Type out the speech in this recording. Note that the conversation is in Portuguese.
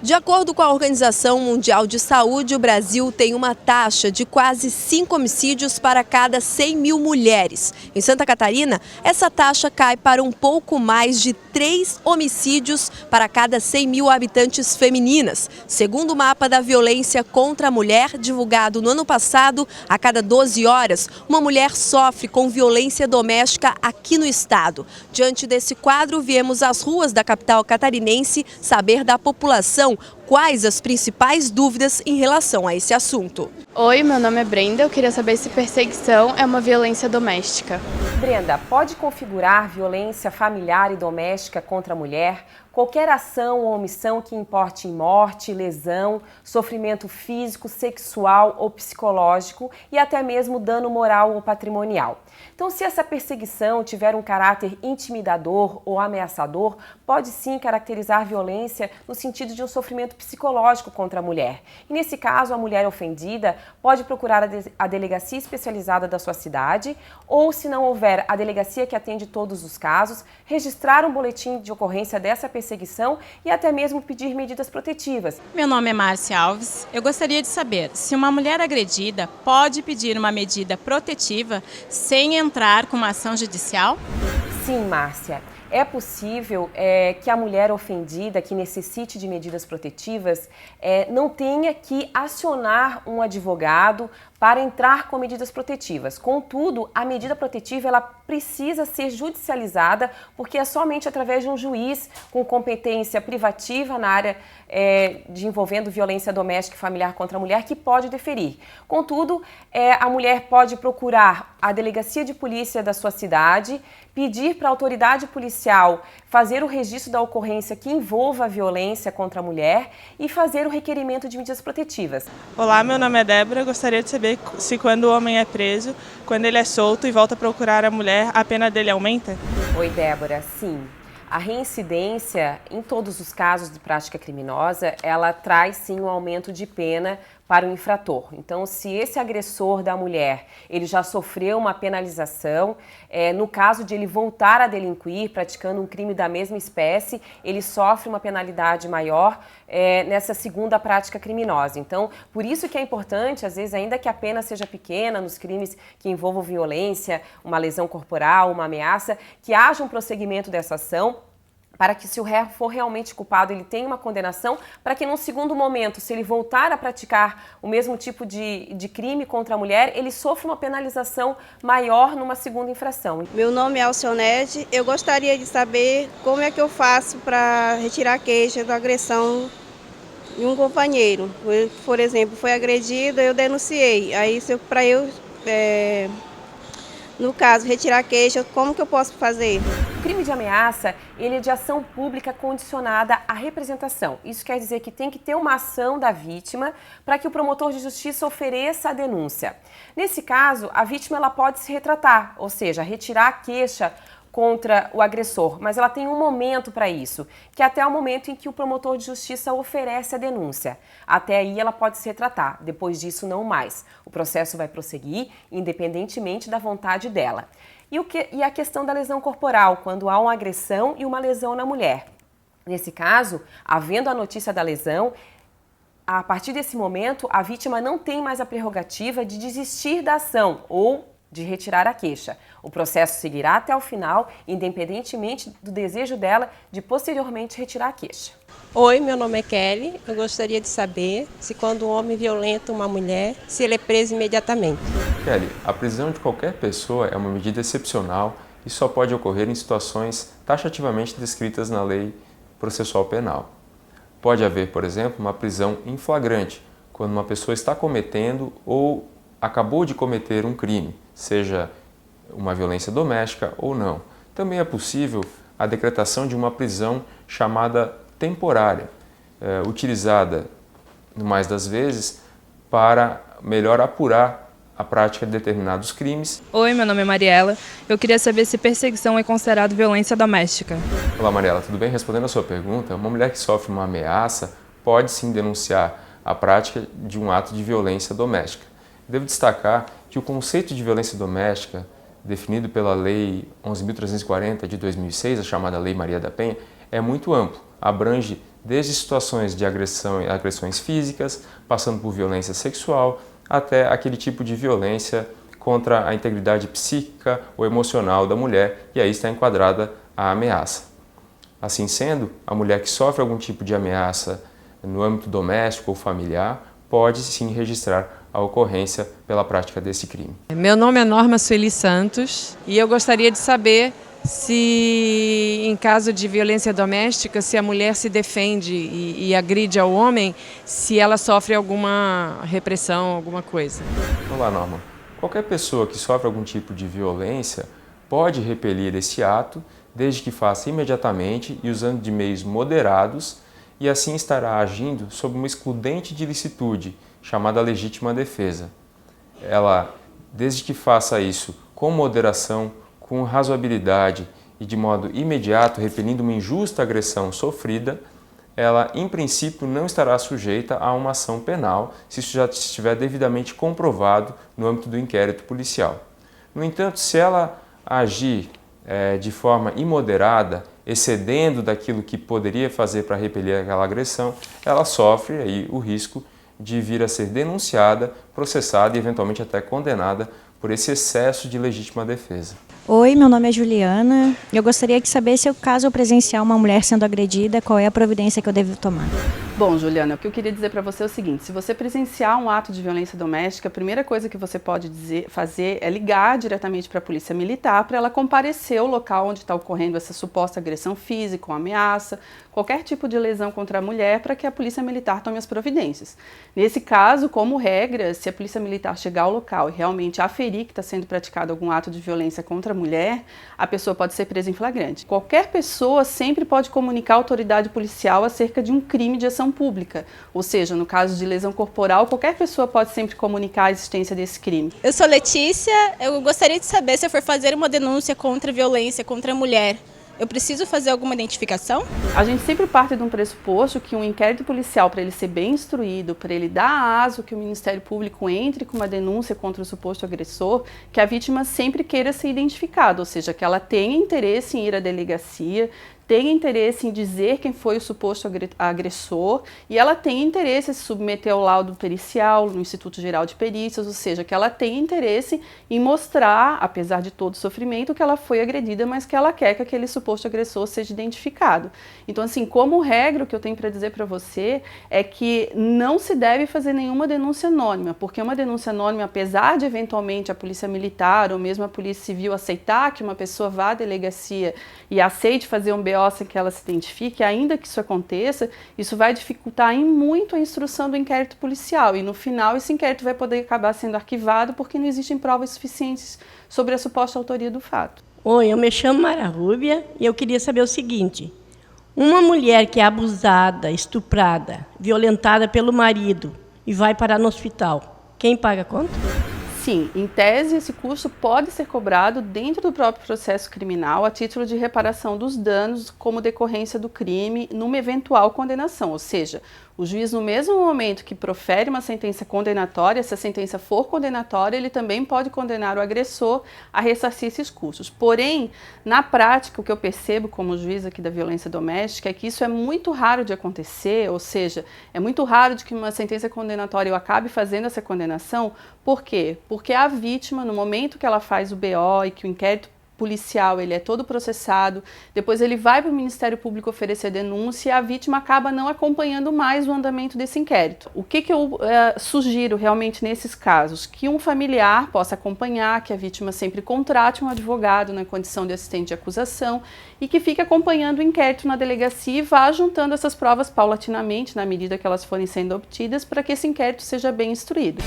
De acordo com a Organização Mundial de Saúde, o Brasil tem uma taxa de quase 5 homicídios para cada 100 mil mulheres. Em Santa Catarina, essa taxa cai para um pouco mais de 3 homicídios para cada 100 mil habitantes femininas. Segundo o mapa da violência contra a mulher, divulgado no ano passado, a cada 12 horas, uma mulher sofre com violência doméstica aqui no estado. Diante desse quadro, viemos às ruas da capital catarinense saber da população quais as principais dúvidas em relação a esse assunto. Oi, meu nome é Brenda. Eu queria saber se perseguição é uma violência doméstica. Brenda, pode configurar violência familiar e doméstica contra a mulher? Qualquer ação ou omissão que importe em morte, lesão, sofrimento físico, sexual ou psicológico e até mesmo dano moral ou patrimonial. Então, se essa perseguição tiver um caráter intimidador ou ameaçador, pode sim caracterizar violência no sentido de um sofrimento psicológico contra a mulher. E nesse caso, a mulher ofendida pode procurar a delegacia especializada da sua cidade ou, se não houver a delegacia que atende todos os casos, registrar um boletim de ocorrência dessa perseguição e até mesmo pedir medidas protetivas. Meu nome é Márcia Alves. Eu gostaria de saber se uma mulher agredida pode pedir uma medida protetiva sem entrar com uma ação judicial? Sim, Márcia. É possível que a mulher ofendida, que necessite de medidas protetivas, não tenha que acionar um advogado para entrar com medidas protetivas. Contudo, a medida protetiva ela precisa ser judicializada, porque é somente através de um juiz com competência privativa na área de envolvendo violência doméstica e familiar contra a mulher que pode deferir. Contudo, a mulher pode procurar a delegacia de polícia da sua cidade, pedir para a autoridade policial fazer o registro da ocorrência que envolva a violência contra a mulher e fazer o requerimento de medidas protetivas. Olá, meu nome é Débora. Eu gostaria de saber se quando o homem é preso, quando ele é solto e volta a procurar a mulher, a pena dele aumenta? Oi, Débora. Sim. A reincidência, em todos os casos de prática criminosa, ela traz sim um aumento de pena para o infrator. Então, se esse agressor da mulher, ele já sofreu uma penalização, no caso de ele voltar a delinquir, praticando um crime da mesma espécie, ele sofre uma penalidade maior nessa segunda prática criminosa. Então, por isso que é importante, às vezes, ainda que a pena seja pequena, nos crimes que envolvam violência, uma lesão corporal, uma ameaça, que haja um prosseguimento dessa ação, para que se o réu for realmente culpado, ele tenha uma condenação, para que num segundo momento, se ele voltar a praticar o mesmo tipo de crime contra a mulher, ele sofra uma penalização maior numa segunda infração. Meu nome é Alcionete. Eu gostaria de saber como é que eu faço para retirar a queixa da agressão de um companheiro. Por exemplo, foi agredido, eu denunciei. Aí, no caso, retirar a queixa, como que eu posso fazer? O crime de ameaça, ele é de ação pública condicionada à representação. Isso quer dizer que tem que ter uma ação da vítima para que o promotor de justiça ofereça a denúncia. Nesse caso, a vítima ela pode se retratar, ou seja, retirar a queixa contra o agressor, mas ela tem um momento para isso, que é até o momento em que o promotor de justiça oferece a denúncia. Até aí ela pode se retratar, depois disso não mais. O processo vai prosseguir independentemente da vontade dela. E a questão da lesão corporal, quando há uma agressão e uma lesão na mulher. Nesse caso, havendo a notícia da lesão, a partir desse momento, a vítima não tem mais a prerrogativa de desistir da ação ou de retirar a queixa. O processo seguirá até o final, independentemente do desejo dela de posteriormente retirar a queixa. Oi, meu nome é Kelly. Eu gostaria de saber se quando um homem violenta uma mulher, se ele é preso imediatamente. Kelly, a prisão de qualquer pessoa é uma medida excepcional e só pode ocorrer em situações taxativamente descritas na Lei Processual Penal. Pode haver, por exemplo, uma prisão em flagrante, quando uma pessoa está cometendo ou acabou de cometer um crime, seja uma violência doméstica ou não. Também é possível a decretação de uma prisão chamada temporária, utilizada, no mais das vezes, para melhor apurar a prática de determinados crimes. Oi, meu nome é Mariela. Eu queria saber se perseguição é considerado violência doméstica. Olá, Mariela, tudo bem? Respondendo a sua pergunta, uma mulher que sofre uma ameaça pode sim denunciar a prática de um ato de violência doméstica. Devo destacar que o conceito de violência doméstica, definido pela Lei 11.340 de 2006, a chamada Lei Maria da Penha, é muito amplo, abrange desde situações de agressões físicas, passando por violência sexual, até aquele tipo de violência contra a integridade psíquica ou emocional da mulher, e aí está enquadrada a ameaça. Assim sendo, a mulher que sofre algum tipo de ameaça no âmbito doméstico ou familiar pode sim registrar a ocorrência pela prática desse crime. Meu nome é Norma Sueli Santos e eu gostaria de saber se, em caso de violência doméstica, se a mulher se defende e agride ao homem, se ela sofre alguma repressão, alguma coisa. Olá, Norma. Qualquer pessoa que sofre algum tipo de violência pode repelir esse ato, desde que faça imediatamente e usando de meios moderados, e assim estará agindo sob uma excludente de licitude, chamada legítima defesa. Ela, desde que faça isso com moderação, com razoabilidade e de modo imediato, repelindo uma injusta agressão sofrida, ela, em princípio, não estará sujeita a uma ação penal, se isso já estiver devidamente comprovado no âmbito do inquérito policial. No entanto, se ela agir de forma imoderada, excedendo daquilo que poderia fazer para repelir aquela agressão, ela sofre aí o risco de vir a ser denunciada, processada e eventualmente até condenada por esse excesso de legítima defesa. Oi, meu nome é Juliana. Eu gostaria de saber se, caso eu presenciar uma mulher sendo agredida, qual é a providência que eu devo tomar. Bom, Juliana, o que eu queria dizer para você é o seguinte: se você presenciar um ato de violência doméstica, a primeira coisa que você pode fazer é ligar diretamente para a Polícia Militar para ela comparecer ao local onde está ocorrendo essa suposta agressão física, ou ameaça, qualquer tipo de lesão contra a mulher, para que a Polícia Militar tome as providências. Nesse caso, como regra, se a Polícia Militar chegar ao local e realmente aferir que está sendo praticado algum ato de violência contra a mulher, a pessoa pode ser presa em flagrante. Qualquer pessoa sempre pode comunicar à autoridade policial acerca de um crime de ação pública, ou seja, no caso de lesão corporal, qualquer pessoa pode sempre comunicar a existência desse crime. Eu sou Letícia, eu gostaria de saber se eu for fazer uma denúncia contra a violência contra a mulher, eu preciso fazer alguma identificação? A gente sempre parte de um pressuposto que um inquérito policial, para ele ser bem instruído, para ele dar aso que o Ministério Público entre com uma denúncia contra o suposto agressor, que a vítima sempre queira ser identificada, ou seja, que ela tenha interesse em ir à delegacia, tem interesse em dizer quem foi o suposto agressor e ela tem interesse em se submeter ao laudo pericial no Instituto Geral de Perícias, ou seja, que ela tem interesse em mostrar, apesar de todo o sofrimento, que ela foi agredida, mas que ela quer que aquele suposto agressor seja identificado. Então, assim, como regra, o que eu tenho para dizer para você é que não se deve fazer nenhuma denúncia anônima, porque uma denúncia anônima, apesar de eventualmente a Polícia Militar ou mesmo a Polícia Civil aceitar que uma pessoa vá à delegacia e aceite fazer um BO sem que ela se identifique, ainda que isso aconteça, isso vai dificultar em muito a instrução do inquérito policial e no final esse inquérito vai poder acabar sendo arquivado porque não existem provas suficientes sobre a suposta autoria do fato. Oi, eu me chamo Mara Rúbia e eu queria saber o seguinte: uma mulher que é abusada, estuprada, violentada pelo marido e vai parar no hospital, quem paga a conta? Sim, em tese, esse custo pode ser cobrado dentro do próprio processo criminal a título de reparação dos danos como decorrência do crime numa eventual condenação, ou seja, o juiz, no mesmo momento que profere uma sentença condenatória, se a sentença for condenatória, ele também pode condenar o agressor a ressarcir esses custos. Porém, na prática, o que eu percebo como juiz aqui da violência doméstica é que isso é muito raro de acontecer, ou seja, é muito raro de que uma sentença condenatória eu acabe fazendo essa condenação. Por quê? Porque a vítima, no momento que ela faz o BO e que o inquérito policial ele é todo processado, depois ele vai para o Ministério Público oferecer denúncia e a vítima acaba não acompanhando mais o andamento desse inquérito. O que eu sugiro realmente nesses casos? Que um familiar possa acompanhar, que a vítima sempre contrate um advogado na condição de assistente de acusação e que fique acompanhando o inquérito na delegacia e vá juntando essas provas paulatinamente, na medida que elas forem sendo obtidas, para que esse inquérito seja bem instruído.